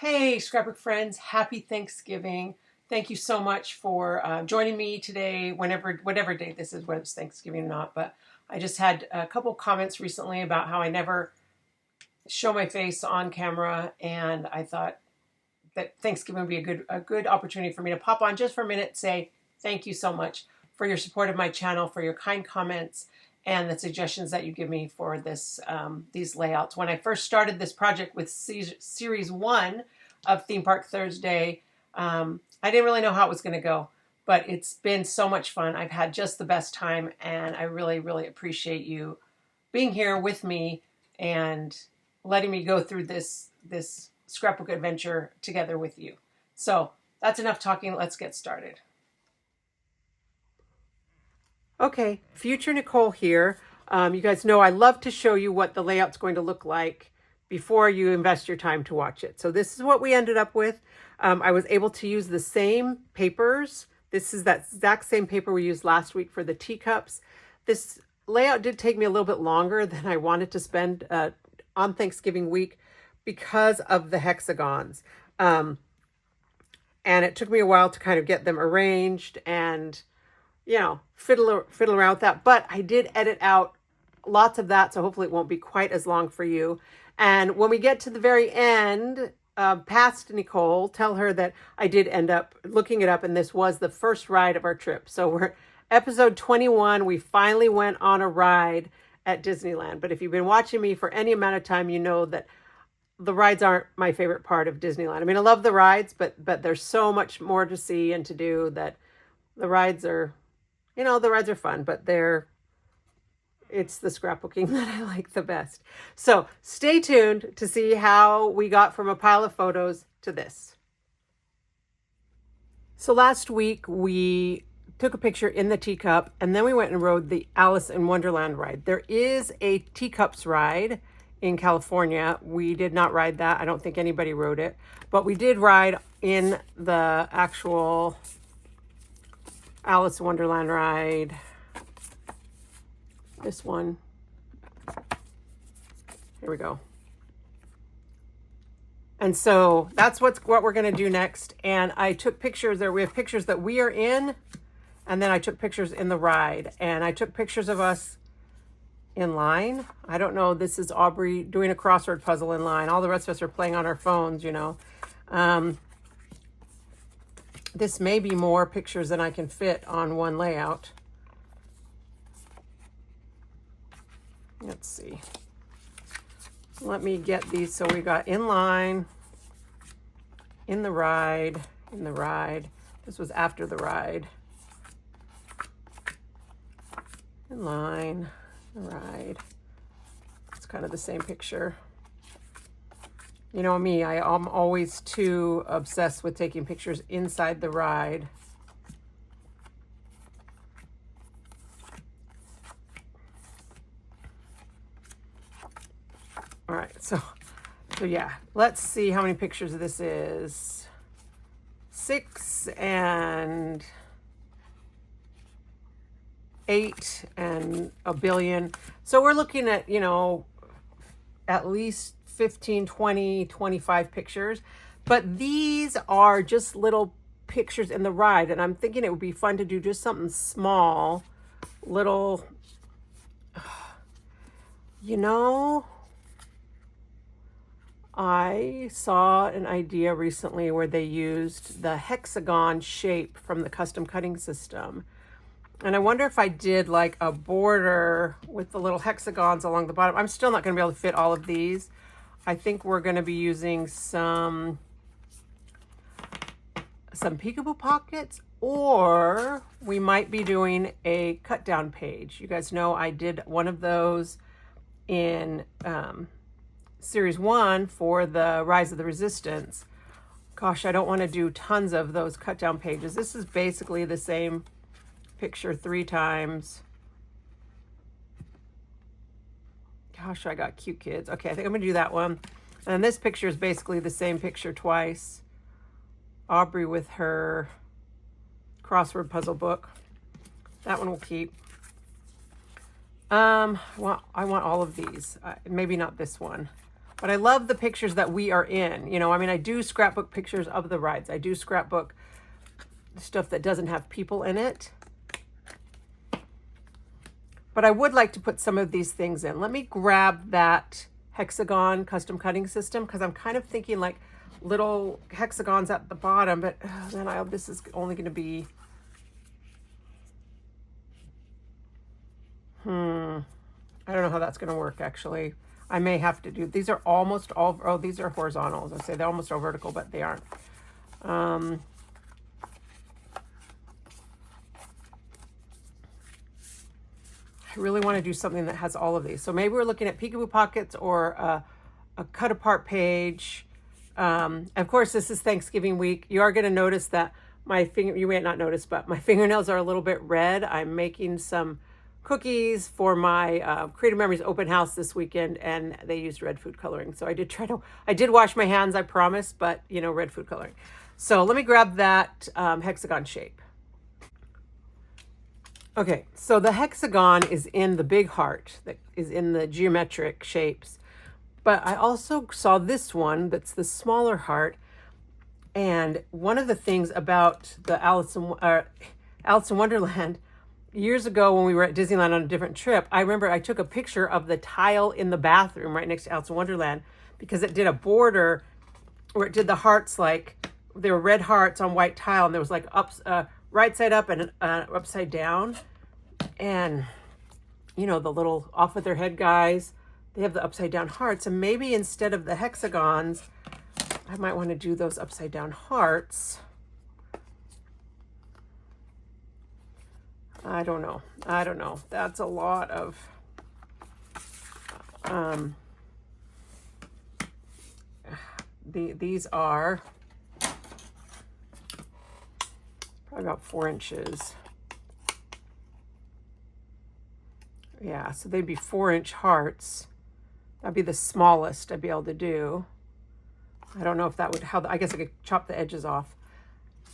Hey, scrapbook friends, happy Thanksgiving. Thank you so much for joining me today, whatever day this is, whether it's Thanksgiving or not. But I just had a couple comments recently about how I never show my face on camera, and I thought that Thanksgiving would be a good opportunity for me to pop on just for a minute, say thank you so much for your support of my channel, for your kind comments, and the suggestions that you give me for this these layouts. When I first started this project with Series 1 of Theme Park Thursday, I didn't really know how it was going to go, but it's been so much fun. I've had just the best time, and I really, really appreciate you being here with me and letting me go through this scrapbook adventure together with you. So that's enough talking. Let's get started. Okay, future Nicole here. You guys know I love to show you what the layout's going to look like before you invest your time to watch it. So this is what we ended up with. I was able to use the same papers. This is that exact same paper we used last week for the teacups. This layout did take me a little bit longer than I wanted to spend on Thanksgiving week because of the hexagons. And it took me a while to kind of get them arranged and fiddle around with that. But I did edit out lots of that, so hopefully it won't be quite as long for you. And when we get to the very end, past Nicole, tell her that I did end up looking it up, and this was the first ride of our trip. So we're episode 21. We finally went on a ride at Disneyland. But if you've been watching me for any amount of time, you know that the rides aren't my favorite part of Disneyland. I mean, I love the rides, but there's so much more to see and to do that the rides are... the rides are fun, but it's the scrapbooking that I like the best. So stay tuned to see how we got from a pile of photos to this. So last week we took a picture in the teacup, and then we went and rode the Alice in Wonderland ride. There is a teacups ride in California. We did not ride that. I don't think anybody rode it, but we did ride in the actual Alice in Wonderland ride. This one. Here we go. And so that's what we're going to do next. And I took pictures there. We have pictures that we are in, and then I took pictures in the ride, and I took pictures of us in line. I don't know. This is Aubrey doing a crossword puzzle in line. All the rest of us are playing on our phones, This may be more pictures than I can fit on one layout. Let's see. Let me get these. So we got in line, in the ride. This was after the ride. In line, the ride. It's kind of the same picture. You know me, I'm always too obsessed with taking pictures inside the ride. All right, so yeah, let's see how many pictures this is. 6 and 8 and a billion. So we're looking at, at least 15, 20, 25 pictures. But these are just little pictures in the ride. And I'm thinking it would be fun to do just something small, little, I saw an idea recently where they used the hexagon shape from the custom cutting system. And I wonder if I did like a border with the little hexagons along the bottom. I'm still not going to be able to fit all of these. I think we're going to be using some peekaboo pockets, or we might be doing a cut down page. You guys know I did one of those in Series 1 for the Rise of the Resistance. Gosh, I don't want to do tons of those cut down pages. This is basically the same picture 3 times. Gosh, I got cute kids. Okay, I think I'm going to do that one. And this picture is basically the same picture twice. Aubrey with her crossword puzzle book. That one will keep. Well, I want all of these. Maybe not this one. But I love the pictures that we are in. You know, I mean, I do scrapbook pictures of the rides. I do scrapbook stuff that doesn't have people in it. But I would like to put some of these things in. Let me grab that hexagon custom cutting system because I'm kind of thinking like little hexagons at the bottom, but then this is only going to be, I don't know how that's going to work actually. I may have to do, these are almost all, oh, these are horizontals. I say they're almost all vertical, but they aren't. I really want to do something that has all of these. So maybe we're looking at peekaboo pockets or a cut apart page. Of course, this is Thanksgiving week. You are going to notice that you may not notice, but my fingernails are a little bit red. I'm making some cookies for my Creative Memories open house this weekend, and they used red food coloring. So I did wash my hands, I promise, but you know, red food coloring. So let me grab that hexagon shape. Okay, so the hexagon is in the big heart that is in the geometric shapes. But I also saw this one that's the smaller heart. And one of the things about the Alice in Wonderland, years ago when we were at Disneyland on a different trip, I remember I took a picture of the tile in the bathroom right next to Alice in Wonderland because it did a border where it did the hearts, like there were red hearts on white tile, and there was like right side up and upside down. And you know, the little off with their head guys, they have the upside down hearts. And maybe instead of the hexagons, I might want to do those upside down hearts. I don't know. That's a lot of these are probably about 4 inches. Yeah, so they'd be 4-inch hearts. That'd be the smallest I'd be able to do. I don't know if that would, I guess I could chop the edges off.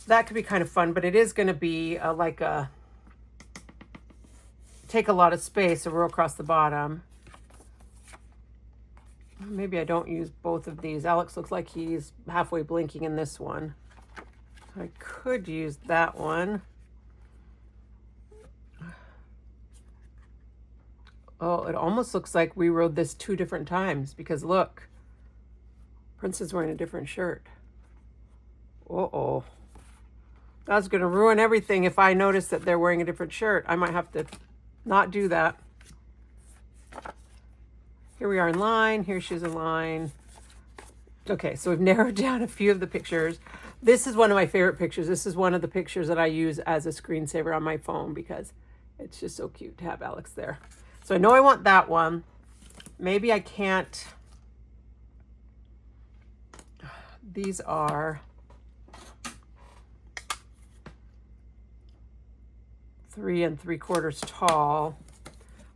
That could be kind of fun, but it is going to be take a lot of space, a row across the bottom. Maybe I don't use both of these. Alex looks like he's halfway blinking in this one. So I could use that one. Oh, it almost looks like we rode this 2 different times because look, Prince is wearing a different shirt. Uh-oh. That's going to ruin everything if I notice that they're wearing a different shirt. I might have to not do that. Here we are in line. Here she's in line. Okay, so we've narrowed down a few of the pictures. This is one of my favorite pictures. This is one of the pictures that I use as a screensaver on my phone because it's just so cute to have Alex there. So I know I want that one. Maybe I can't. These are 3 3/4 tall,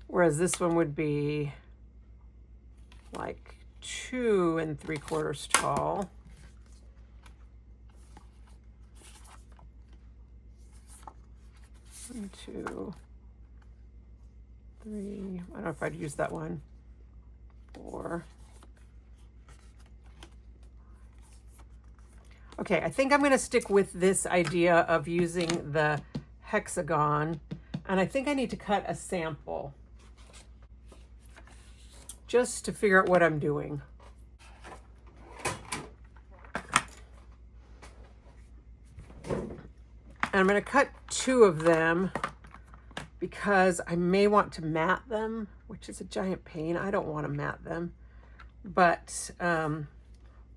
whereas this one would be like 2 3/4 tall. One, 2, 3. I don't know if I'd use that one. 4. Okay, I think I'm going to stick with this idea of using the hexagon, and I think I need to cut a sample just to figure out what I'm doing. And I'm going to cut 2 of them because I may want to mat them, which is a giant pain. I don't want to mat them, but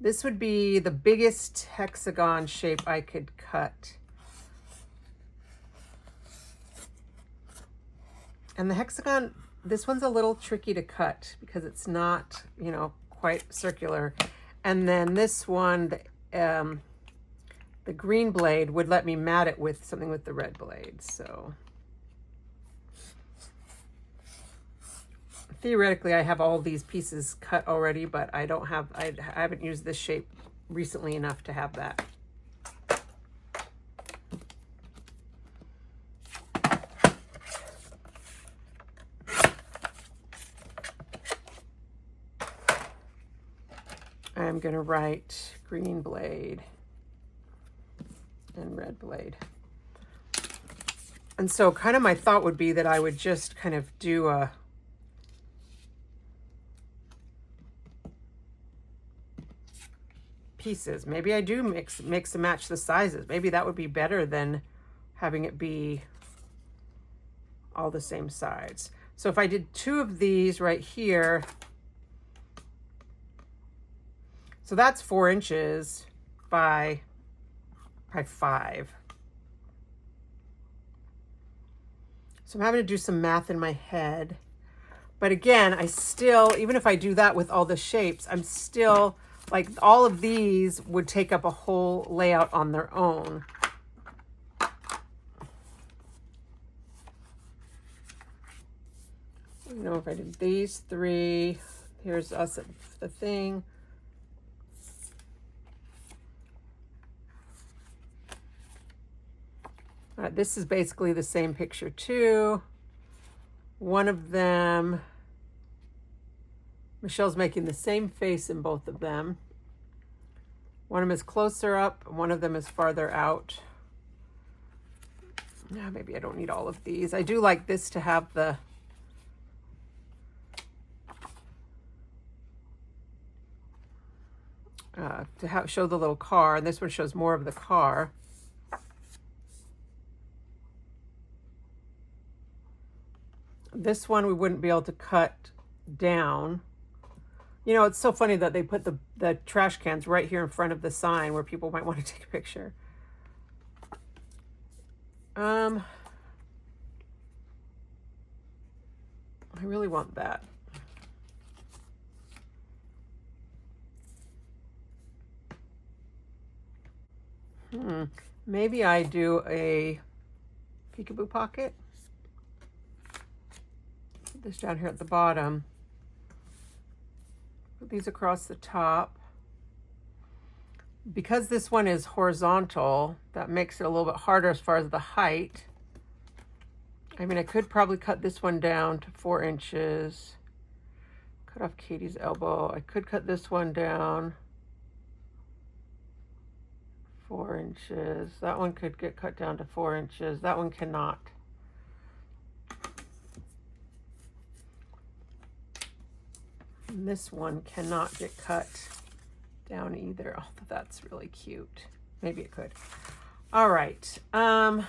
this would be the biggest hexagon shape I could cut. And the hexagon, this one's a little tricky to cut because it's not, you know, quite circular. And then this one, the green blade would let me mat it with something with the red blade. So theoretically, I have all these pieces cut already, but I haven't used this shape recently enough to have that. I'm going to write green blade and red blade. And so kind of my thought would be that I would just kind of do a pieces. Maybe I do mix and match the sizes. Maybe that would be better than having it be all the same size. So if I did 2 of these right here, so that's 4 inches by 5. So I'm having to do some math in my head. But again, I still, even if I do that with all the shapes, I'm still, like, all of these would take up a whole layout on their own. You know, if I did these 3, here's us at the thing. All right, this is basically the same picture too. One of them, Michelle's making the same face in both of them. One of them is closer up, one of them is farther out. Maybe I don't need all of these. I do like this to have the show the little car, and this one shows more of the car. This one we wouldn't be able to cut down. You know, it's so funny that they put the trash cans right here in front of the sign where people might want to take a picture. I really want that. Maybe I do a peekaboo pocket. Put this down here at the bottom. Put these across the top. Because this one is horizontal, that makes it a little bit harder as far as the height. I mean, I could probably cut this one down to 4 inches. Cut off Katie's elbow. I could cut this one down 4 inches. That one could get cut down to 4 inches. That one cannot. And this one cannot get cut down either. Oh, that's really cute. Maybe it could. All right. I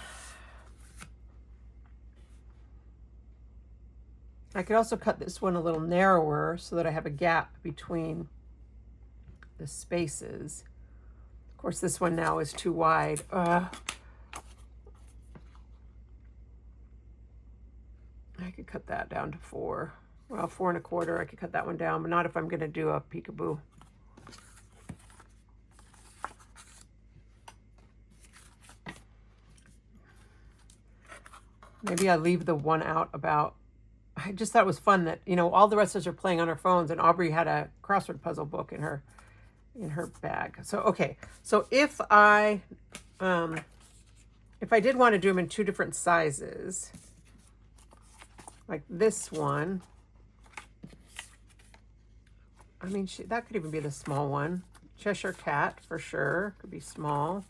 could also cut this one a little narrower so that I have a gap between the spaces. Of course, this one now is too wide. I could cut that down to 4. Well, 4 1/4. I could cut that one down, but not if I'm going to do a peekaboo. Maybe I leave the one out about, I just thought it was fun that, you know, all the rest of us are playing on our phones and Aubrey had a crossword puzzle book in her bag. So, okay. So if I did want to do them in 2 different sizes, like this one, I mean, that could even be the small one. Cheshire Cat for sure, could be small.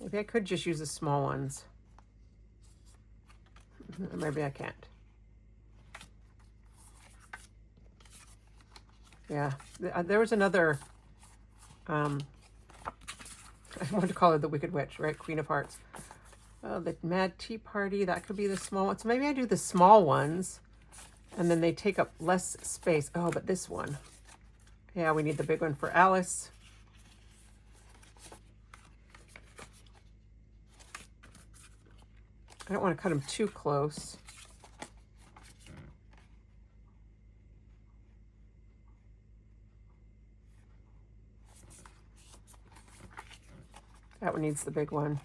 Maybe I could just use the small ones. Maybe I can't. Yeah, there was another, I wanted to call her the Wicked Witch, right? Queen of Hearts. The Mad Tea Party, that could be the small one. So maybe I do the small ones and then they take up less space. Oh, but this one. Yeah, we need the big one for Alice. I don't want to cut them too close. That one needs the big one.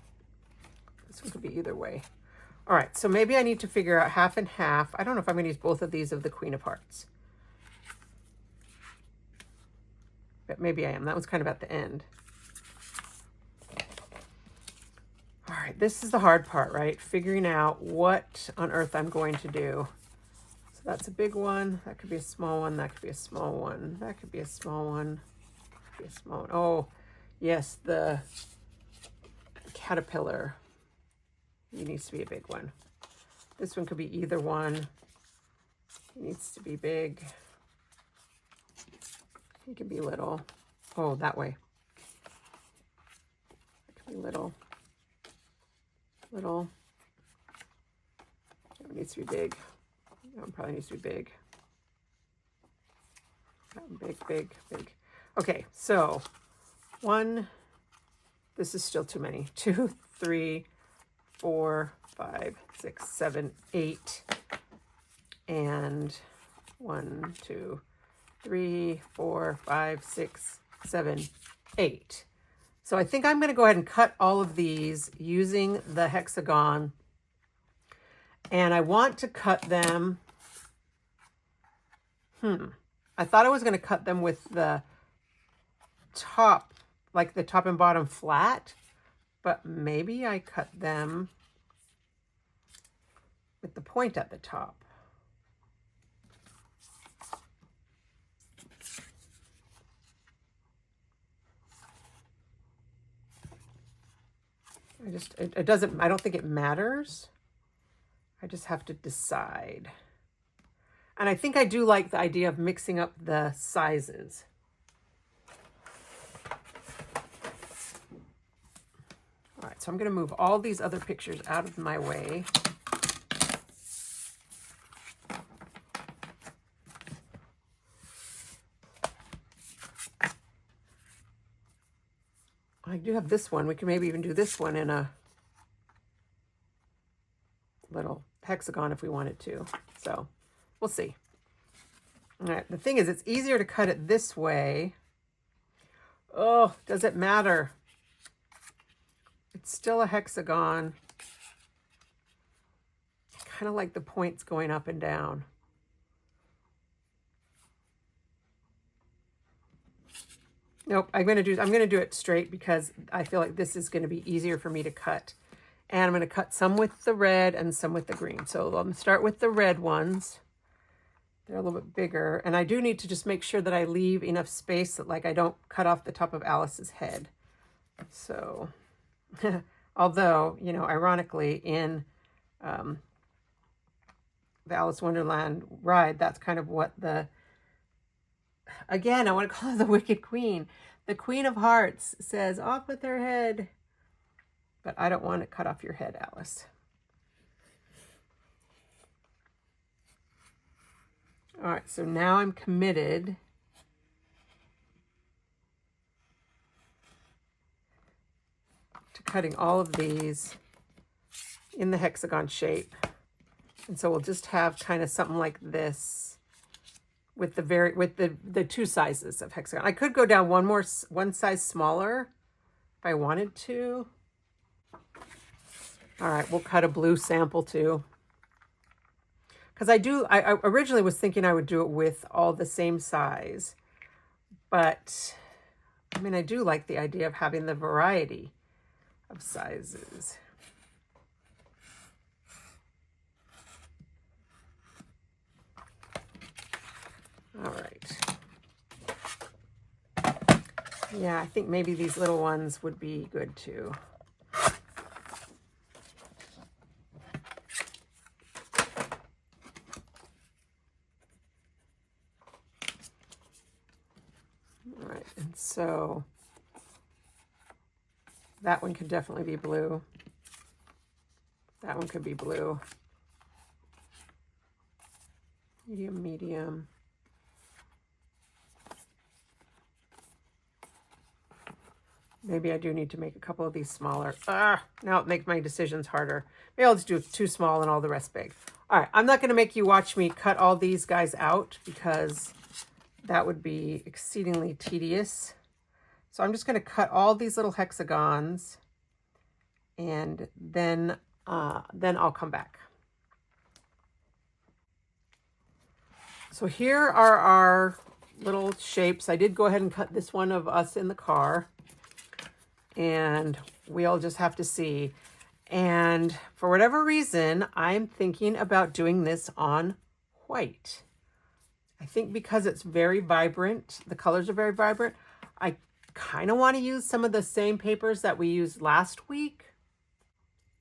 This one could be either way. All right, so maybe I need to figure out 1/2 and 1/2. I don't know if I'm going to use both of these of the Queen of Hearts. But maybe I am. That was kind of at the end. All right, this is the hard part, right? Figuring out what on earth I'm going to do. So that's a big one. That could be a small one. That could be a small one. That could be a small one. That could be a small one. Oh, yes, the caterpillar. He needs to be a big one. This one could be either one. He needs to be big. He can be little. Oh, that way. It could be little. Little. That one needs to be big. That one probably needs to be big. That one big, big, big. Okay, so 1, this is still too many. 2, 3, 4, 5, 6, 7, 8. And 1, 2, 3, 4, 5, 6, 7, 8. So I think I'm going to go ahead and cut all of these using the hexagon. And I want to cut them. I thought I was going to cut them with the top, like the top and bottom flat, but maybe I cut them with the point at the top. It doesn't, I don't think it matters. I just have to decide. And I think I do like the idea of mixing up the sizes. All right, so I'm going to move all these other pictures out of my way. I do have this one. We can maybe even do this one in a little hexagon if we wanted to. So we'll see. All right. The thing is, it's easier to cut it this way. Oh, does it matter? It's still a hexagon. Kind of like the points going up and down. Nope, I'm gonna do it straight because I feel like this is gonna be easier for me to cut. And I'm gonna cut some with the red and some with the green. So I'm gonna start with the red ones. They're a little bit bigger. And I do need to just make sure that I leave enough space that like I don't cut off the top of Alice's head. So, although, you know, ironically in the Alice Wonderland ride, that's kind of what the, again, I want to call her the Wicked Queen. The Queen of Hearts says, off with her head. But I don't want to cut off your head, Alice. All right, so now I'm committed to cutting all of these in the hexagon shape. And so we'll just have kind of something like this with the two sizes of hexagon. I could go down one size smaller if I wanted to. All right, we'll cut a blue sample too. Because I originally was thinking I would do it with all the same size. But, I mean, I do like the idea of having the variety of sizes. All right. Yeah, I think maybe these little ones would be good too. All right, and so that one could definitely be blue. That one could be blue. Medium, medium. Maybe I do need to make a couple of these smaller. Now it makes my decisions harder. Maybe I'll just do 2 small and all the rest big. All right, I'm not going to make you watch me cut all these guys out because that would be exceedingly tedious. So I'm just going to cut all these little hexagons and then I'll come back. So here are our little shapes. I did go ahead and cut this one of us in the car. And we'll just have to see. And for whatever reason, I'm thinking about doing this on white. I think because it's very vibrant, the colors are very vibrant, I kind of want to use some of the same papers that we used last week,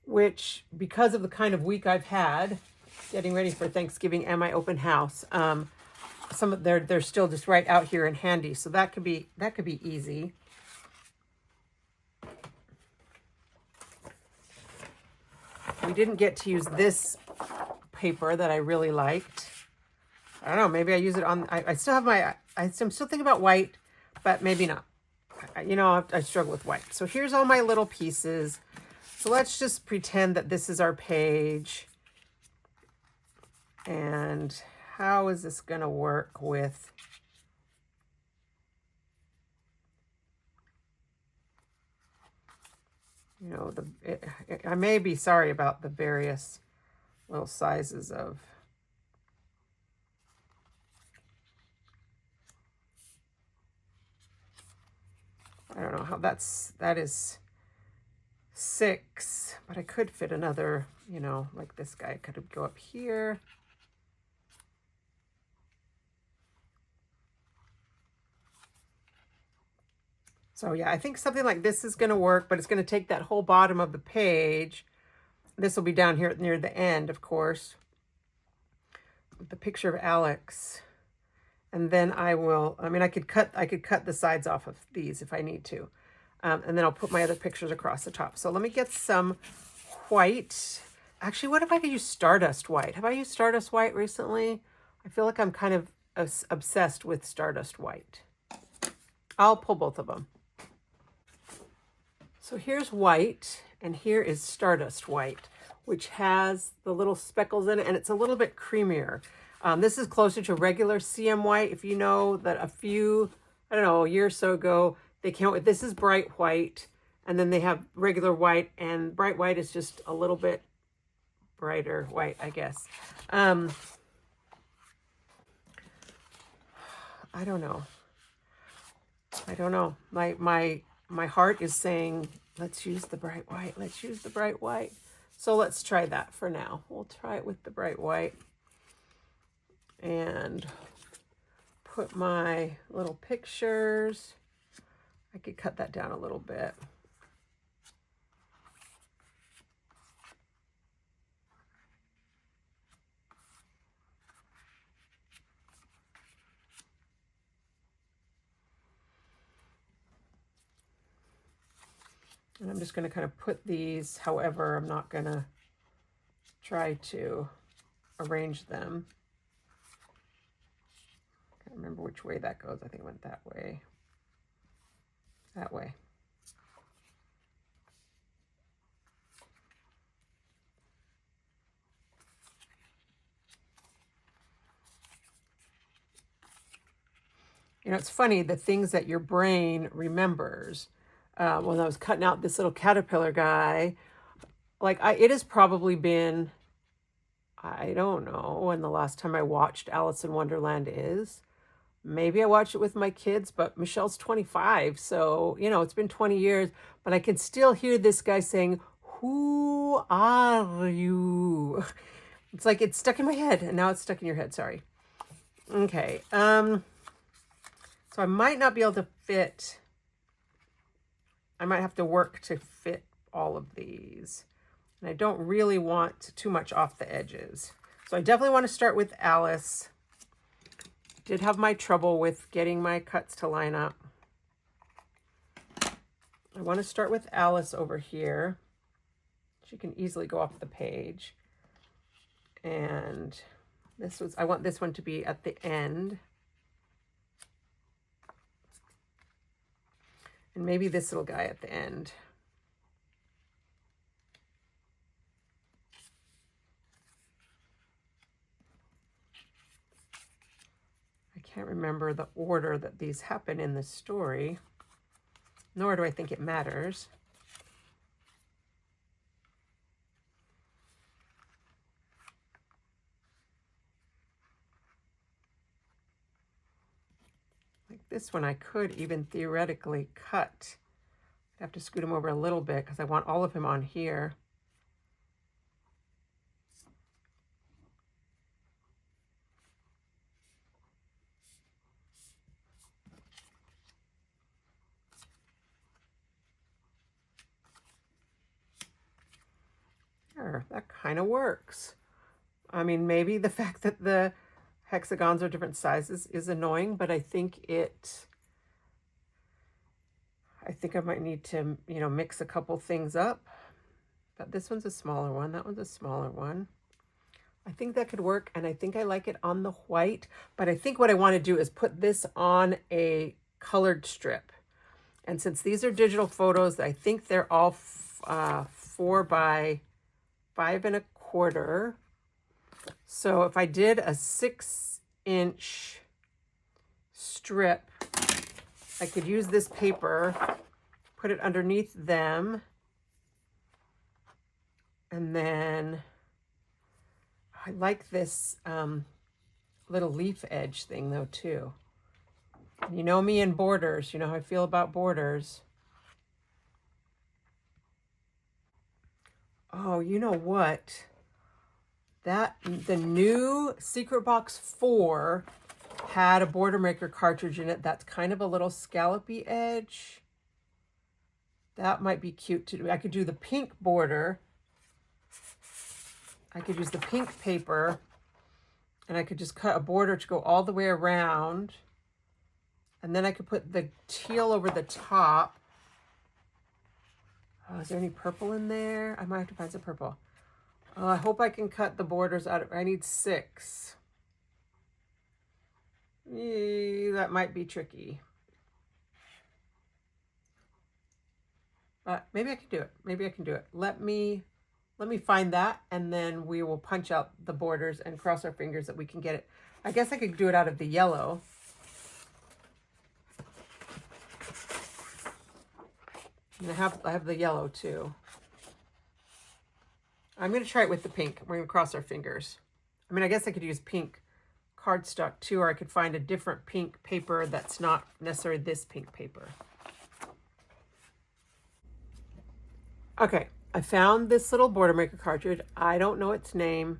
which, because of the kind of week I've had, getting ready for Thanksgiving and my open house, some of they're still just right out here and handy, so that could be easy. We didn't get to use this paper that I really liked. I don't know, maybe I use it on, I still have my, I'm still thinking about white, but maybe not. You know, I struggle with white. So here's all my little pieces. So let's just pretend that this is our page. And how is this going to work with, you know, I may be sorry about the various little sizes of, I don't know how that is 6, but I could fit another, you know, like this guy could go up here. So yeah, I think something like this is going to work, but it's going to take that whole bottom of the page. This will be down here near the end, of course, with the picture of Alex. And then I will, I mean, I could cut the sides off of these if I need to. And then I'll put my other pictures across the top. So let me get some white. Actually, what if I could use Stardust white? Have I used Stardust white recently? I feel like I'm kind of obsessed with Stardust white. I'll pull both of them. So here's white, and here is Stardust white, which has the little speckles in it, and it's a little bit creamier. This is closer to regular CM white. If you know that a few, I don't know, a year or so ago, they came out with, this is bright white, and then they have regular white, and bright white is just a little bit brighter white, I guess. I don't know. My heart is saying, let's use the bright white. Let's use the bright white. So let's try that for now. We'll try it with the bright white. And put my little pictures. I could cut that down a little bit. And I'm just going to kind of put these, however, I'm not going to try to arrange them. I can't remember which way that goes. I think it went that way. That way. You know, it's funny, the things that your brain remembers. When I was cutting out this little caterpillar guy, like it has probably been, I don't know when the last time I watched Alice in Wonderland is. Maybe I watched it with my kids, but Michelle's 25. So, you know, it's been 20 years, but I can still hear this guy saying, "Who are you?" It's like it's stuck in my head, and now it's stuck in your head. Sorry. Okay. So I might not be able to fit. I might have to work to fit all of these. And I don't really want too much off the edges. So I definitely want to start with Alice. Did have my trouble with getting my cuts to line up. I want to start with Alice over here. She can easily go off the page. And I want this one to be at the end. And maybe this little guy at the end. I can't remember the order that these happen in the story, nor do I think it matters. This one I could even theoretically cut. I'd have to scoot him over a little bit because I want all of him on here. There, that kind of works. I mean, maybe the fact that the hexagons are different sizes is annoying, but I think I might need to, you know, mix a couple things up. But this one's a smaller one. That one's a smaller one. I think that could work, and I think I like it on the white. But I think what I want to do is put this on a colored strip. And since these are digital photos, I think they're all 4 by 5.25. So if I did a 6-inch strip, I could use this paper, put it underneath them, and then I like this little leaf edge thing though too. You know me and borders, you know how I feel about borders. Oh, you know what? The new Secret Box 4 had a border maker cartridge in it that's kind of a little scallopy edge. That might be cute to do. I could do the pink border. I could use the pink paper, and I could just cut a border to go all the way around. And then I could put the teal over the top. Oh, is there any purple in there? I might have to find some purple. Oh, I hope I can cut the borders out. I need 6. That might be tricky. But maybe I can do it. Maybe I can do it. Let me find that, and then we will punch out the borders and cross our fingers that we can get it. I guess I could do it out of the yellow. And I have the yellow too. I'm going to try it with the pink. We're going to cross our fingers. I mean, I guess I could use pink cardstock too, or I could find a different pink paper that's not necessarily this pink paper. Okay, I found this little border maker cartridge. I don't know its name.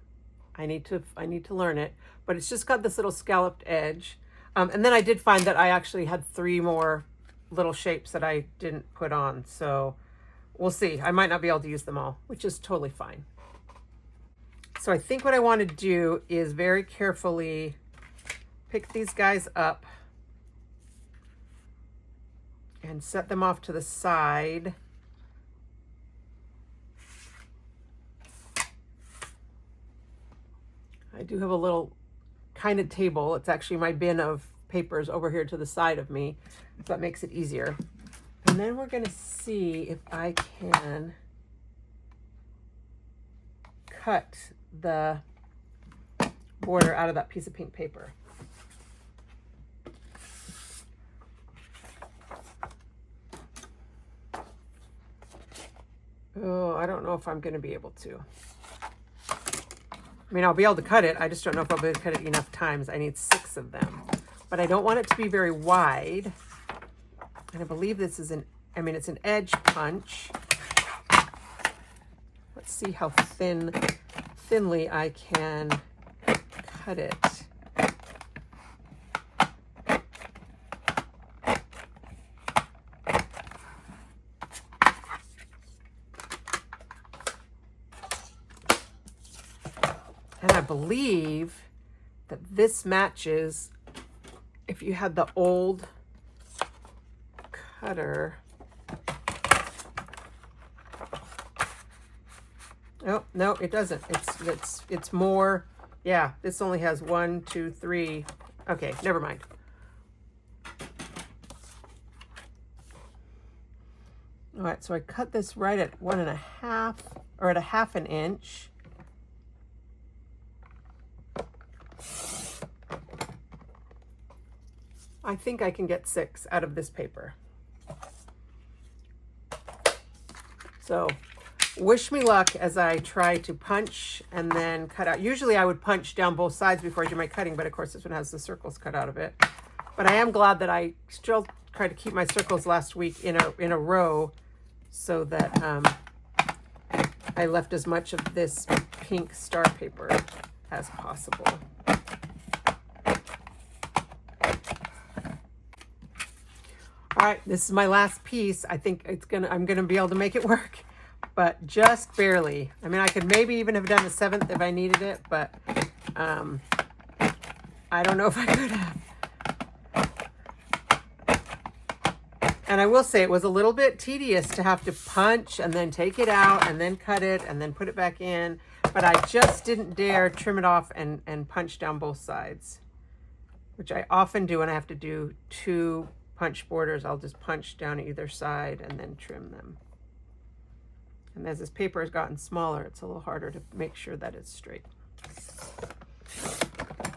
I need to learn it, but it's just got this little scalloped edge. And then I did find that I actually had 3 more little shapes that I didn't put on. So we'll see. I might not be able to use them all, which is totally fine. So I think what I want to do is very carefully pick these guys up and set them off to the side. I do have a little kind of table. It's actually my bin of papers over here to the side of me. So that makes it easier. And then we're going to see if I can cut the border out of that piece of pink paper. Oh, I don't know if I'm going to be able to. I mean, I'll be able to cut it. I just don't know if I'll be able to cut it enough times. I need 6 of them. But I don't want it to be very wide. And I believe this is it's an edge punch. Let's see how thinly I can cut it. And I believe that this matches if you had the old cutter. Oh, no, it doesn't. It's more. Yeah, this only has 1, 2, 3. Okay, never mind. All right, so I cut this right at 1.5 or at 1/2 inch. I think I can get 6 out of this paper. So wish me luck as I try to punch and then cut out. Usually I would punch down both sides before I do my cutting, but of course this one has the circles cut out of it. But I am glad that I still tried to keep my circles last week in a row so that I left as much of this pink star paper as possible. All right, this is my last piece. I think I'm gonna be able to make it work. but just barely. I mean, I could maybe even have done the 7th if I needed it, but I don't know if I could have. And I will say it was a little bit tedious to have to punch and then take it out and then cut it and then put it back in. But I just didn't dare trim it off and punch down both sides, which I often do when I have to do 2 punch borders. I'll just punch down either side and then trim them. And as this paper has gotten smaller, it's a little harder to make sure that it's straight.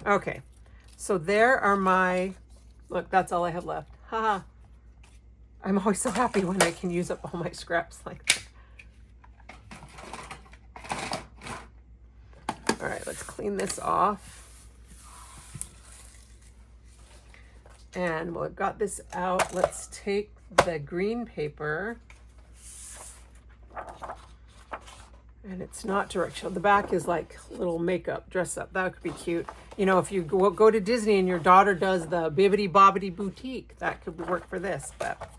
Okay, so there are my, look, that's all I have left. Haha. I'm always so happy when I can use up all my scraps like that. All right, let's clean this off. And we've got this out. Let's take the green paper. And it's not directional. The back is like little makeup, dress up. That could be cute. You know, if you go to Disney and your daughter does the Bibbidi Bobbidi Boutique, that could work for this. But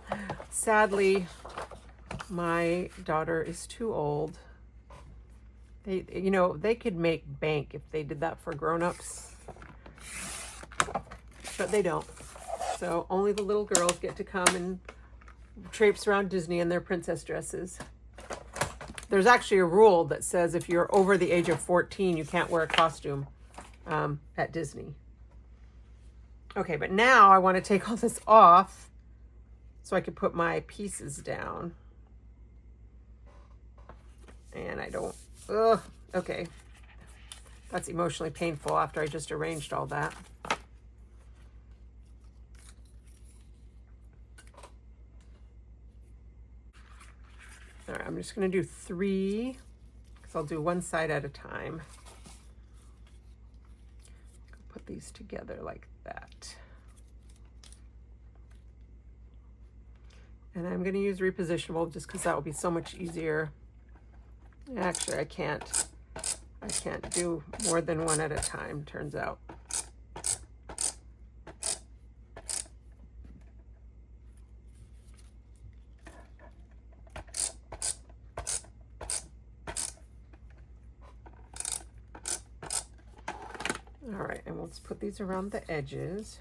sadly, my daughter is too old. You know, they could make bank if they did that for grown-ups. But they don't. So only the little girls get to come and traipse around Disney in their princess dresses. There's actually a rule that says if you're over the age of 14, you can't wear a costume at Disney. Okay, but now I want to take all this off so I can put my pieces down. And I don't, okay. That's emotionally painful after I just arranged all that. All right, I'm just going to do 3 because I'll do one side at a time. Put these together like that. And I'm going to use repositionable just because that will be so much easier. Actually, I can't do more than one at a time, turns out. All right, and we'll just put these around the edges.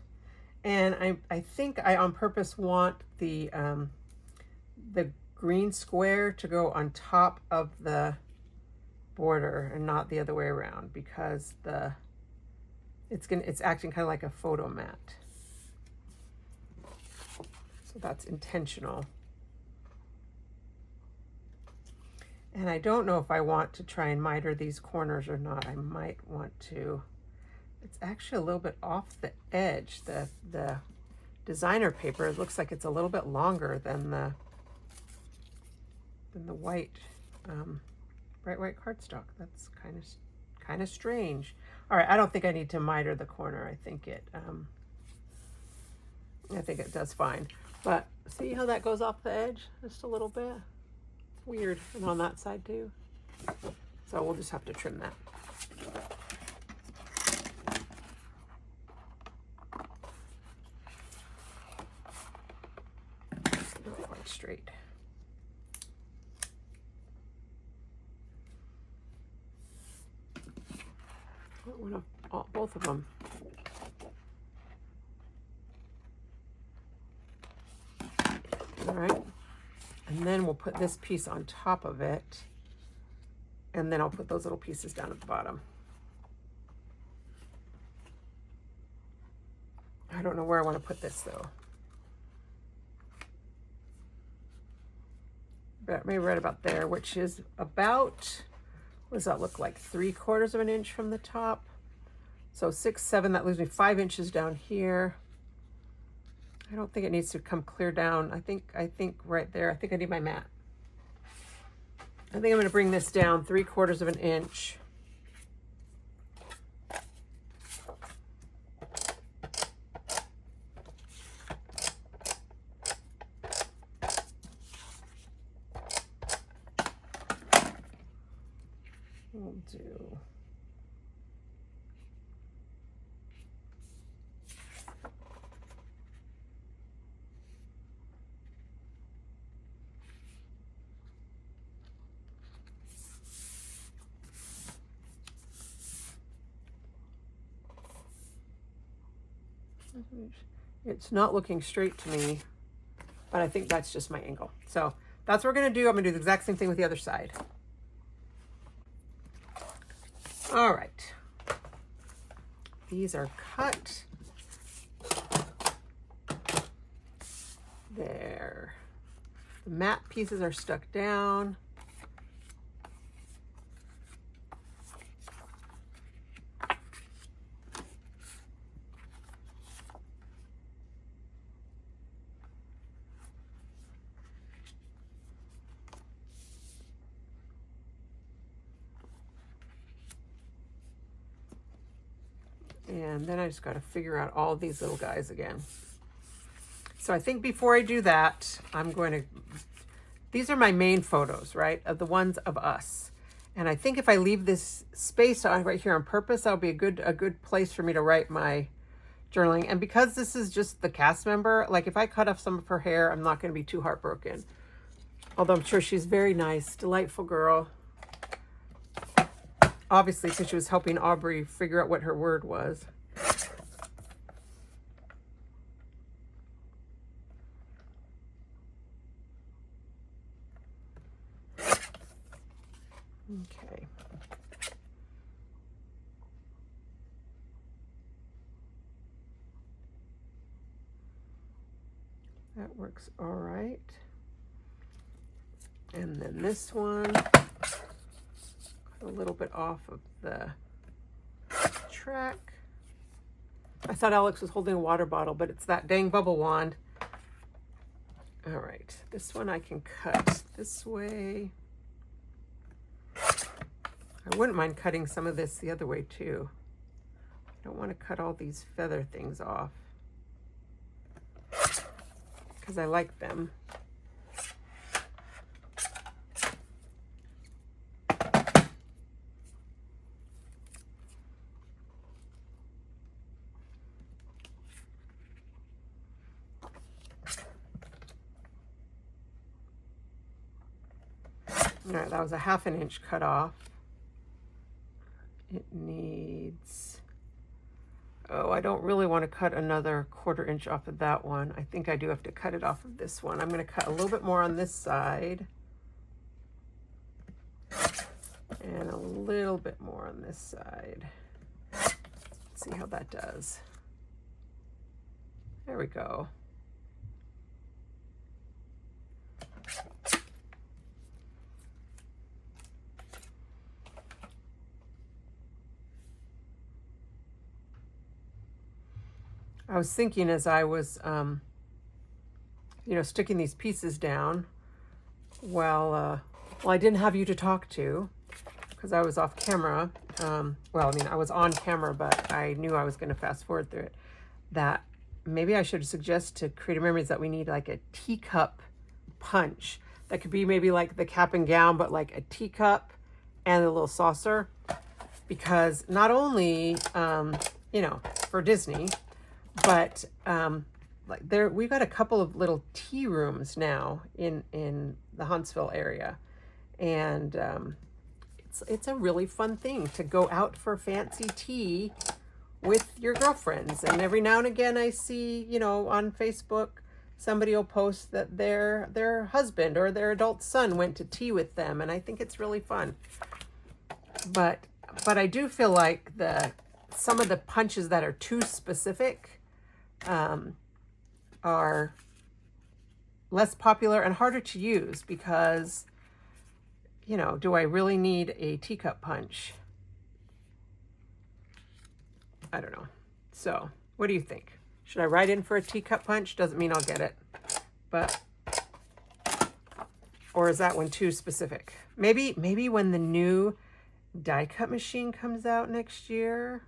And I think I on purpose want the green square to go on top of the border and not the other way around because it's acting kind of like a photo mat. So that's intentional. And I don't know if I want to try and miter these corners or not. I might want to. It's actually a little bit off the edge. The designer paper, it looks like it's a little bit longer than the white, bright white cardstock. That's kind of strange. All right, I don't think I need to miter the corner. I think it does fine. But see how that goes off the edge just a little bit? Weird, and on that side too. So we'll just have to trim that. Not quite straight. Both of them. All right. And then we'll put this piece on top of it. And then I'll put those little pieces down at the bottom. I don't know where I want to put this though. But maybe right about there, which is about, what does that look like? 3/4 of an inch from the top. So 6, 7, that leaves me 5 inches down here. I don't think it needs to come clear down. I think right there, I think I need my mat. I think I'm gonna bring this down 3/4 of an inch. We'll do It's not looking straight to me, but I think that's just my angle. So that's what we're going to do. I'm going to do the exact same thing with the other side. All right. These are cut. There. The matte pieces are stuck down. And then I just got to figure out all these little guys again. So I think before I do that, I'm going to, these are my main photos, right? Of the ones of us. And I think if I leave this space right here on purpose, that'll be a good place for me to write my journaling. And because this is just the cast member, like if I cut off some of her hair, I'm not going to be too heartbroken. Although I'm sure she's very nice, delightful girl. Obviously, because she was helping Aubrey figure out what her word was. Okay. That works all right. And then this one, a little bit off of the track. I thought Alex was holding a water bottle, but it's that dang bubble wand. All right, this one I can cut this way. I wouldn't mind cutting some of this the other way too. I don't want to cut all these feather things off because I like them. All right, that was a 1/2 inch cut off. It needs, oh, I don't really want to cut another 1/4 inch off of that one. I think I do have to cut it off of this one. I'm going to cut a little bit more on this side. And a little bit more on this side. Let's see how that does. There we go. I was thinking as I was, sticking these pieces down, well, I didn't have you to talk to because I was off camera. I was on camera, but I knew I was going to fast forward through it. That maybe I should suggest to Creative Memories that we need like a teacup punch. That could be maybe like the cap and gown, but like a teacup and a little saucer. Because not only, for Disney, but we've got a couple of little tea rooms now in the Huntsville area, and it's a really fun thing to go out for fancy tea with your girlfriends. And every now and again, I see on Facebook somebody will post that their husband or their adult son went to tea with them, and I think it's really fun. But I do feel like some of the punches that are too specific are less popular and harder to use because, do I really need a teacup punch? I don't know. So what do you think? Should I write in for a teacup punch? Doesn't mean I'll get it, or is that one too specific? Maybe when the new die cut machine comes out next year,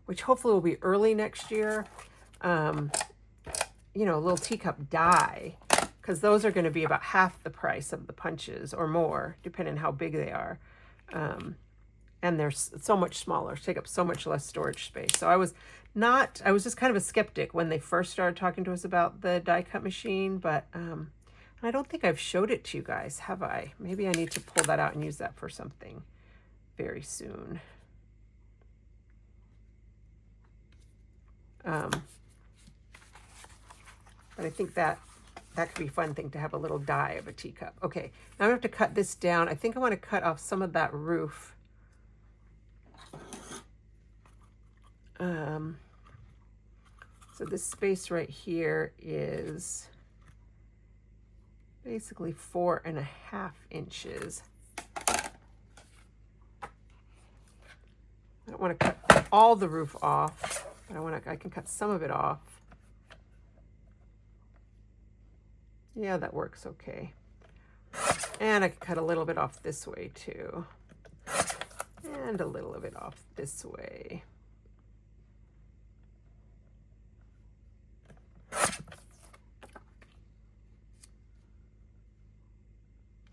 which hopefully will be early next year, a little teacup die, because those are going to be about half the price of the punches or more, depending on how big they are. And they're so much smaller, take up so much less storage space. So I was just kind of a skeptic when they first started talking to us about the die cut machine, but I don't think I've showed it to you guys, have I? Maybe I need to pull that out and use that for something very soon. But I think that could be a fun thing to have, a little die of a teacup. Okay, now I have to cut this down. I think I want to cut off some of that roof. So this space right here is basically 4.5 inches. I don't want to cut all the roof off, but I can cut some of it off. Yeah, that works okay. And I can cut a little bit off this way too. And a little of it off this way.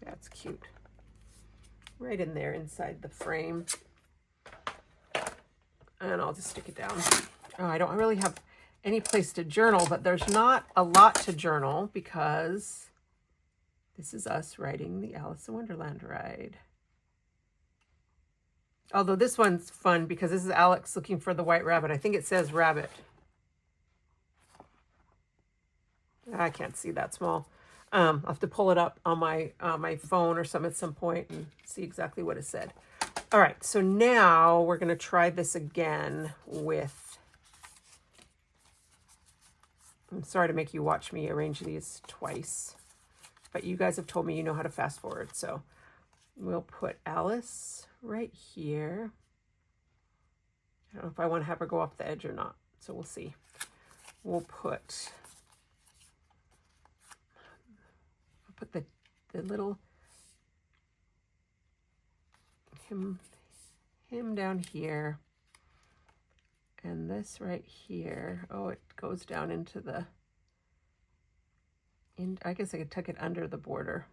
That's cute. Right in there inside the frame. And I'll just stick it down. Oh, I don't really have any place to journal, but there's not a lot to journal because this is us riding the Alice in Wonderland ride. Although this one's fun because this is Alex looking for the white rabbit. I think it says rabbit. I can't see that small. I'll have to pull it up on my phone or something at some point and see exactly what it said. All right, so now we're going to try this again with... I'm sorry to make you watch me arrange these twice, but you guys have told me you know how to fast forward. So we'll put Alice right here. I don't know if I want to have her go off the edge or not, so we'll see. We'll put the little him down here, and this right here. Oh, it goes down into the I guess I could tuck it under the border.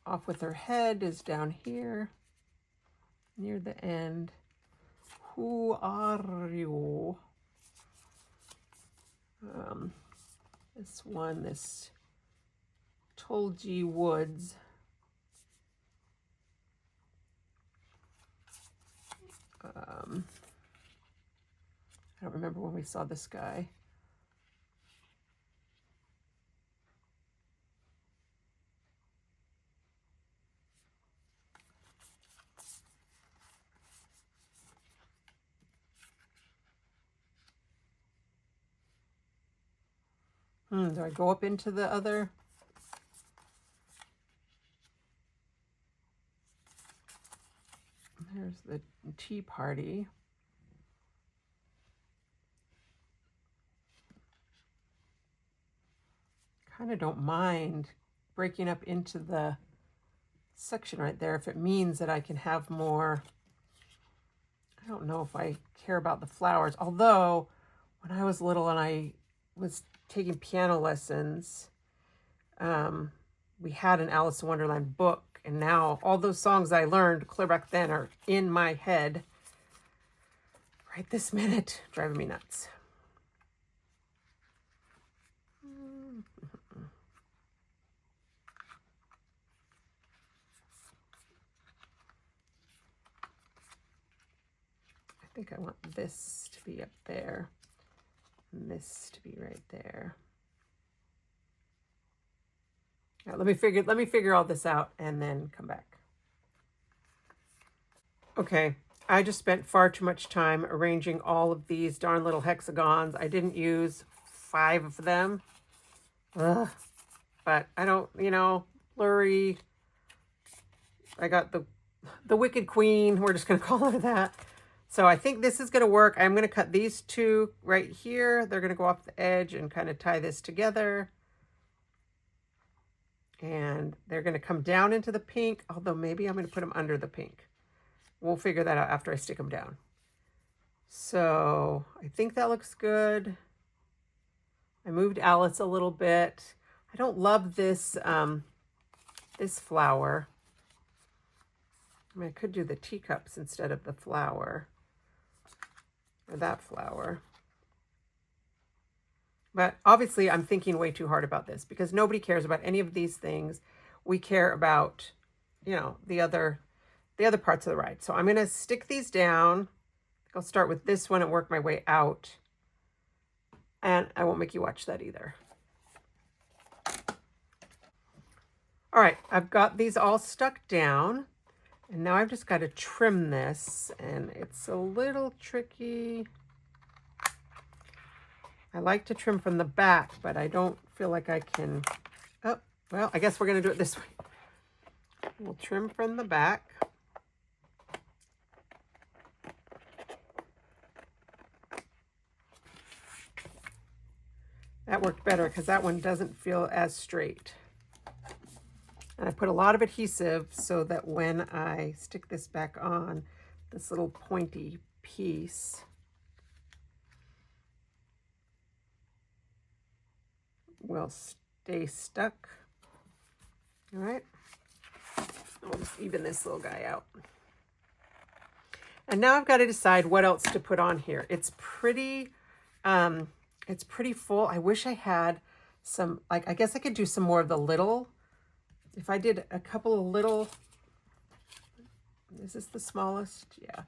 Off with her head is down here near the end. Who are you? This one, this Tolji Woods. I don't remember when we saw this guy. Do I go up into the other? There's the tea party. Kind of don't mind breaking up into the section right there if it means that I can have more. I don't know if I care about the flowers, although when I was little and I was taking piano lessons, we had an Alice in Wonderland book, and now all those songs I learned clear back then are in my head right this minute, driving me nuts. I think I want this to be up there and this to be right there. All right, let me figure all this out and then come back. Okay, I just spent far too much time arranging all of these darn little hexagons. I didn't use 5 of them. Ugh. But I don't, blurry. I got the Wicked Queen. We're just going to call it that. So I think this is going to work. I'm going to cut these 2 right here. They're going to go off the edge and kind of tie this together. And they're going to come down into the pink, although maybe I'm going to put them under the pink. We'll figure that out after I stick them down. So I think that looks good. I moved Alice a little bit. I don't love this, this flower. I mean, I could do the teacups instead of the flower. Or that flower. But obviously I'm thinking way too hard about this because nobody cares about any of these things. We care about, the other parts of the ride. So I'm going to stick these down. I'll start with this one and work my way out. And I won't make you watch that either. All right, I've got these all stuck down. And now I've just got to trim this. And it's a little tricky. I like to trim from the back, but I don't feel like I can. Oh, well, I guess we're going to do it this way. We'll trim from the back. That worked better because that one doesn't feel as straight. And I put a lot of adhesive so that when I stick this back on, this little pointy piece will stay stuck. All right. I'll just even this little guy out. And now I've got to decide what else to put on here. It's pretty full. I wish I had some, like, I guess I could do some more of the little. If I did a couple of little, is this the smallest? Yeah.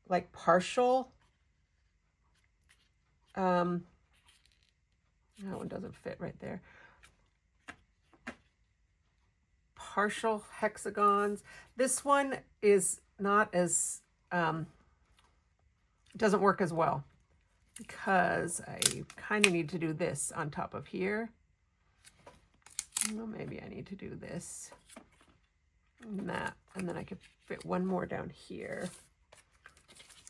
Like partial. That one doesn't fit right there. Partial hexagons. This one is not as, doesn't work as well because I kind of need to do this on top of here. Well, maybe I need to do this and that, and then I could fit one more down here.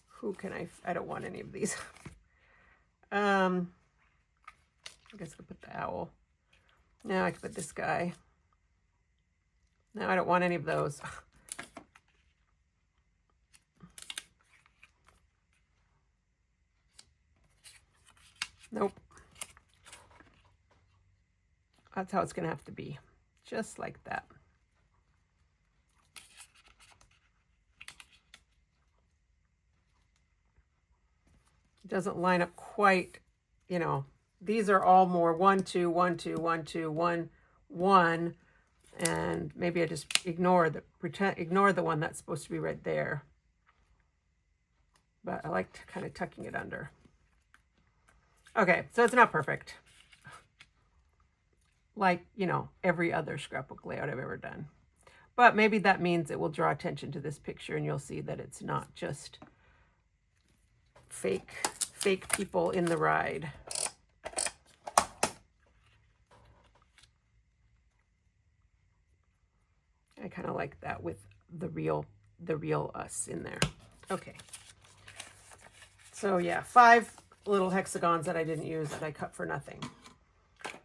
Who can I don't want any of these. I guess I'll put the owl. Now I can put this guy. No, I don't want any of those. Nope. That's how it's going to have to be. Just like that. It doesn't line up quite, you know. These are all more 1, 2, 1, 2, 1, 2, 1, 1. And maybe I just ignore the one that's supposed to be right there. But I like kind of tucking it under. Okay, so it's not perfect. Like, you know, every other scrapbook layout I've ever done. But maybe that means it will draw attention to this picture and you'll see that it's not just fake people in the ride. I kind of like that with the real us in there. Okay. So yeah, 5 little hexagons that I didn't use that I cut for nothing.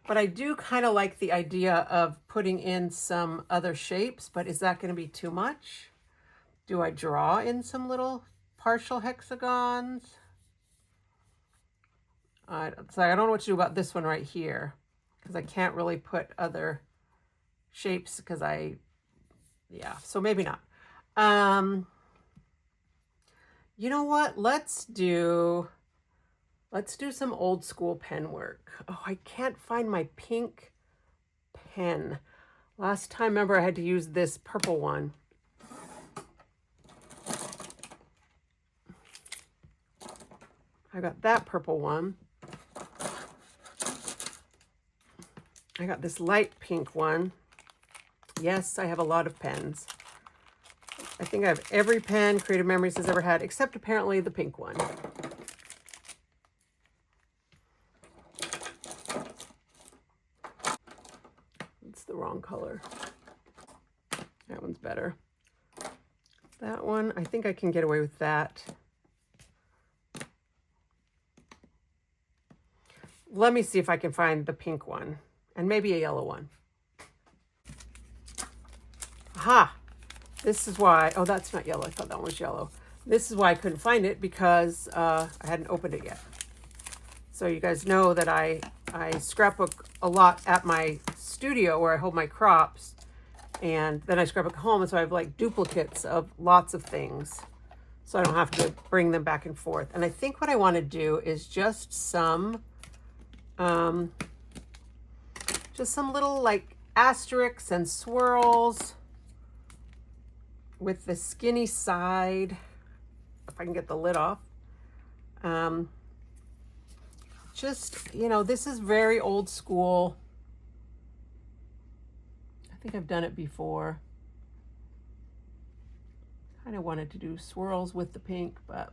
But I do kind of like the idea of putting in some other shapes, but is that going to be too much? Do I draw in some little partial hexagons? So I don't know what to do about this one right here because I can't really put other shapes because yeah, so maybe not. You know what? Let's do some old school pen work. Oh, I can't find my pink pen. Last time, remember, I had to use this purple one. I got that purple one. I got this light pink one. Yes, I have a lot of pens. I think I have every pen Creative Memories has ever had, except apparently the pink one. It's the wrong color. That one's better. That one, I think I can get away with that. Let me see if I can find the pink one and maybe a yellow one. Aha! This is why, oh, that's not yellow. I thought that one was yellow. This is why I couldn't find it because I hadn't opened it yet. So you guys know that I scrapbook a lot at my studio where I hold my crops, and then I scrapbook home, and so I have like duplicates of lots of things, so I don't have to bring them back and forth. And I think what I want to do is just some little like asterisks and swirls with the skinny side, if I can get the lid off. just, you know, this is very old school. I think I've done it before. Kind of wanted to do swirls with the pink, but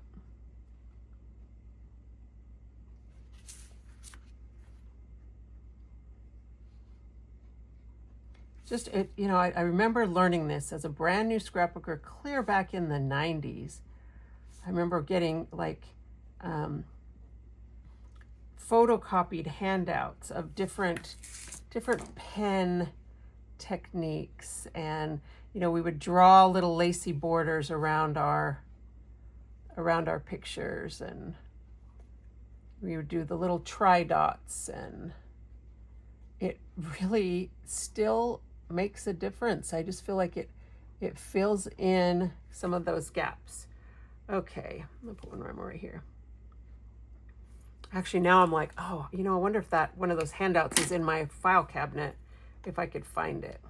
just, you know, I remember learning this as a brand new scrapbooker clear back in the 90s. I remember getting like photocopied handouts of different pen techniques, and you know, we would draw little lacy borders around our pictures, and we would do the little tri dots, and it really still makes a difference. I just feel like it fills in some of those gaps. Okay, I'm gonna put one more right here. Actually, now I'm like, oh, you know, I wonder if that one of those handouts is in my file cabinet, if I could find it.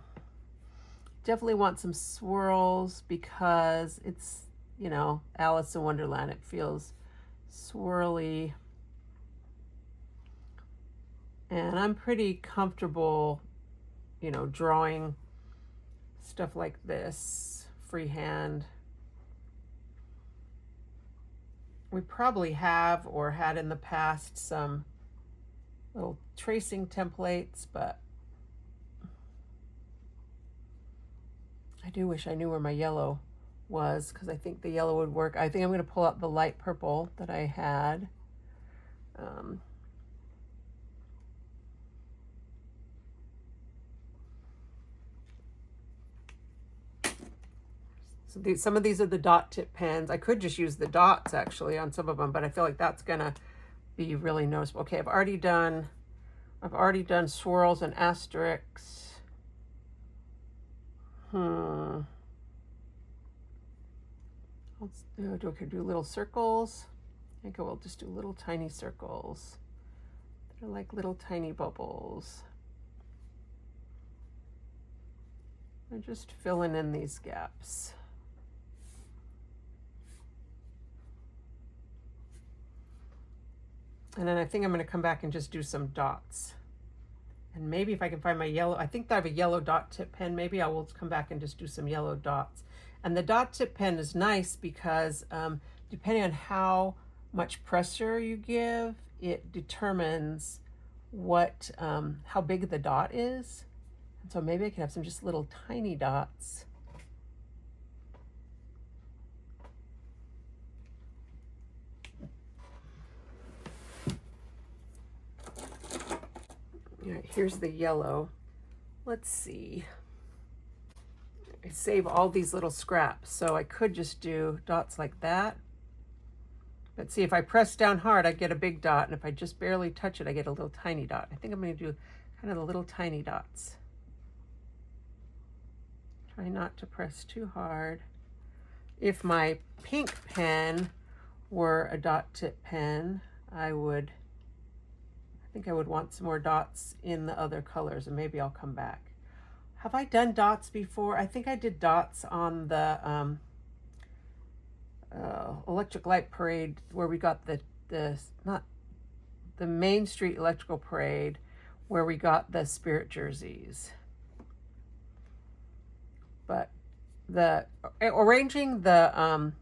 Definitely want some swirls because it's, you know, Alice in Wonderland. It feels swirly. And I'm pretty comfortable, you know, drawing stuff like this freehand. We probably have or had in the past some little tracing templates, but I do wish I knew where my yellow was, because I think the yellow would work. I think I'm going to pull out the light purple that I had. So some of these are the dot tip pens. I could just use the dots actually on some of them, but I feel like that's gonna be really noticeable. Okay, I've already done swirls and asterisks. Let's do little circles. I think I will just do little tiny circles. They're like little tiny bubbles. I'm just filling in these gaps. And then I think I'm going to come back and just do some dots. And maybe if I can find my yellow, I think I have a yellow dot tip pen. Maybe I will come back and just do some yellow dots. And the dot tip pen is nice because depending on how much pressure you give, it determines what how big the dot is. And so maybe I can have some just little tiny dots. All right, here's the yellow. Let's see. I save all these little scraps, so I could just do dots like that. But see, if I press down hard, I get a big dot, and if I just barely touch it, I get a little tiny dot. I think I'm going to do kind of the little tiny dots. Try not to press too hard. If my pink pen were a dot tip pen, I think I would want some more dots in the other colors, and maybe I'll come back. Have I done dots before? I think I did dots on the Electric Light Parade, where we got not the Main Street Electrical Parade, where we got the spirit jerseys. But the arranging the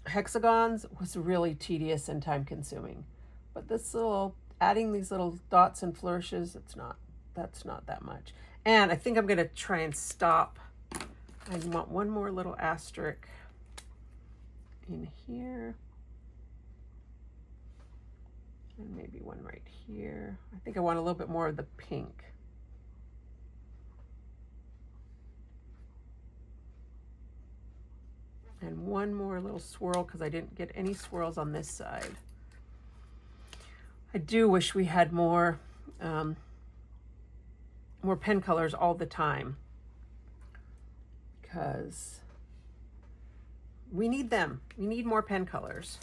hexagons was really tedious and time consuming, but adding these little dots and flourishes, that's not that much. And I think I'm going to try and stop. I want one more little asterisk in here, and maybe one right here. I think I want a little bit more of the pink. And one more little swirl, because I didn't get any swirls on this side. I do wish we had more pen colors all the time, because we need them. We need more pen colors.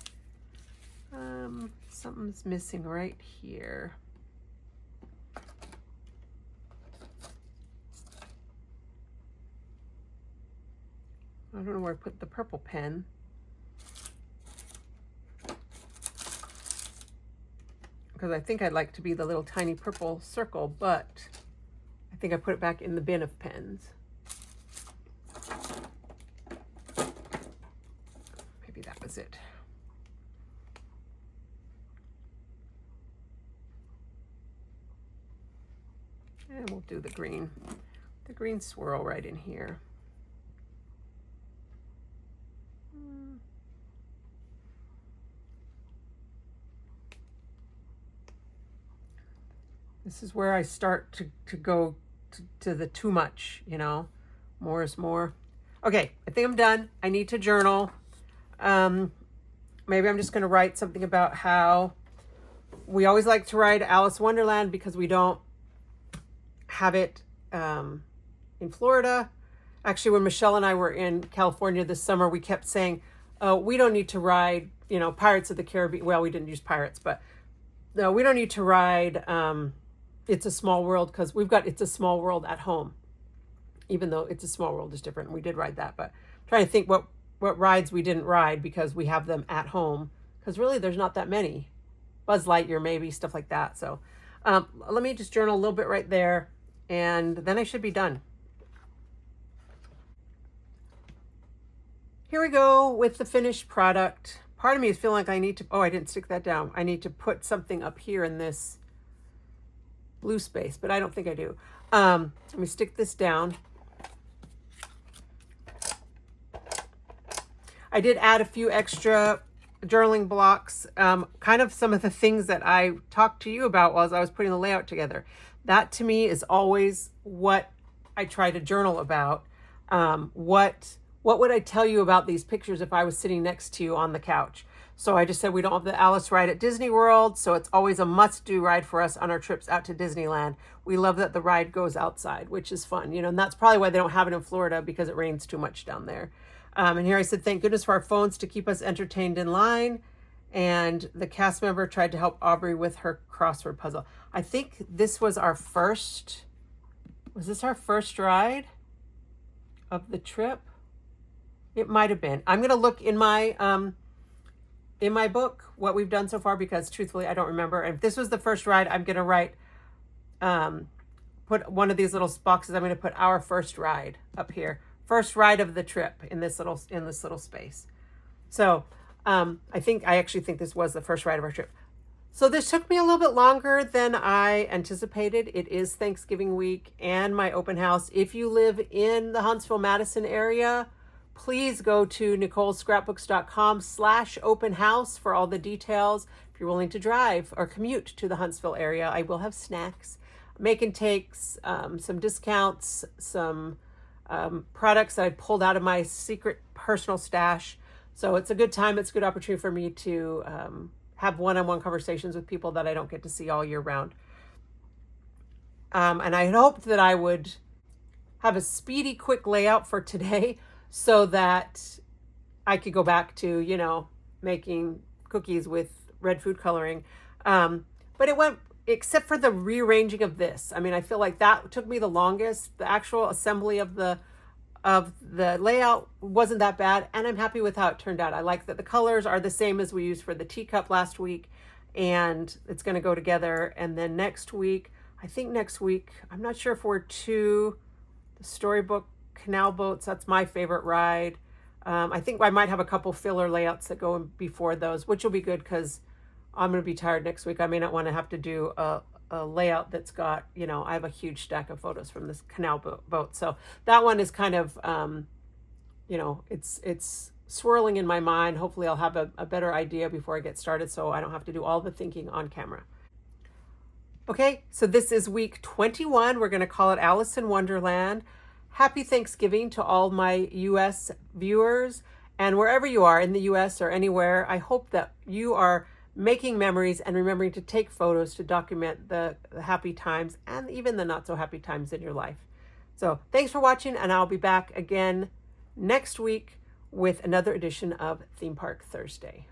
Something's missing right here. I don't know where I put the purple pen. because I think I'd like to be the little tiny purple circle, but I think I put it back in the bin of pens. Maybe that was it. And we'll do the green swirl right in here. This is where I start to go to the too much, you know, more is more. Okay, I think I'm done. I need to journal. Maybe I'm just going to write something about how we always like to write Alice Wonderland because we don't have it in Florida. Actually, when Michelle and I were in California this summer, we kept saying, oh, we don't need to ride, you know, Pirates of the Caribbean. Well, we didn't use pirates, but no, we don't need to ride It's a Small World because we've got It's a Small World at home, even though It's a Small World is different. We did ride that, but I'm trying to think what rides we didn't ride because we have them at home, because really there's not that many. Buzz Lightyear, maybe, stuff like that. So let me just journal a little bit right there, and then I should be done. Here we go with the finished product. Part of me is feeling like I need to, oh, I didn't stick that down. I need to put something up here in this blue space, but I don't think I do. Let me stick this down. I did add a few extra journaling blocks, kind of some of the things that I talked to you about while I was putting the layout together. That to me is always what I try to journal about. What would I tell you about these pictures if I was sitting next to you on the couch? So I just said we don't have the Alice ride at Disney World, so it's always a must-do ride for us on our trips out to Disneyland. We love that the ride goes outside, which is fun, you know, and that's probably why they don't have it in Florida, because it rains too much down there. And here I said, thank goodness for our phones to keep us entertained in line. And the cast member tried to help Aubrey with her crossword puzzle. I think this was our first, was this our first ride of the trip? It might have been. I'm going to look in my book what we've done so far, because truthfully, I don't remember. And if this was the first ride, I'm going to write, put one of these little boxes. I'm going to put our first ride up here. First ride of the trip in this little space. So I actually think this was the first ride of our trip. So this took me a little bit longer than I anticipated. It is Thanksgiving week and my open house. If you live in the Huntsville-Madison area, please go to NicoleScrapbooks.com/open house for all the details. If you're willing to drive or commute to the Huntsville area, I will have snacks, make and takes, some discounts, some products that I pulled out of my secret personal stash. So it's a good time. It's a good opportunity for me to have one-on-one conversations with people that I don't get to see all year round. And I had hoped that I would have a speedy, quick layout for today, so that I could go back to, you know, making cookies with red food coloring. But it went, except for the rearranging of this. I mean, I feel like that took me the longest. The actual assembly of the layout wasn't that bad, and I'm happy with how it turned out. I like that the colors are the same as we used for the teacup last week, and it's going to go together. And then next week, I'm not sure if we're to the storybook canal boats. That's my favorite ride. I think I might have a couple filler layouts that go in before those, which will be good because I'm going to be tired next week. I may not want to have to do a layout that's got, you know, I have a huge stack of photos from this canal boat. So that one is kind of, you know, it's swirling in my mind. Hopefully I'll have a better idea before I get started, so I don't have to do all the thinking on camera. Okay, so this is week 21. We're going to call it Alice in Wonderland. Happy Thanksgiving to all my U.S. viewers, and wherever you are in the U.S. or anywhere, I hope that you are making memories and remembering to take photos to document the happy times and even the not so happy times in your life. So thanks for watching, and I'll be back again next week with another edition of Theme Park Thursday.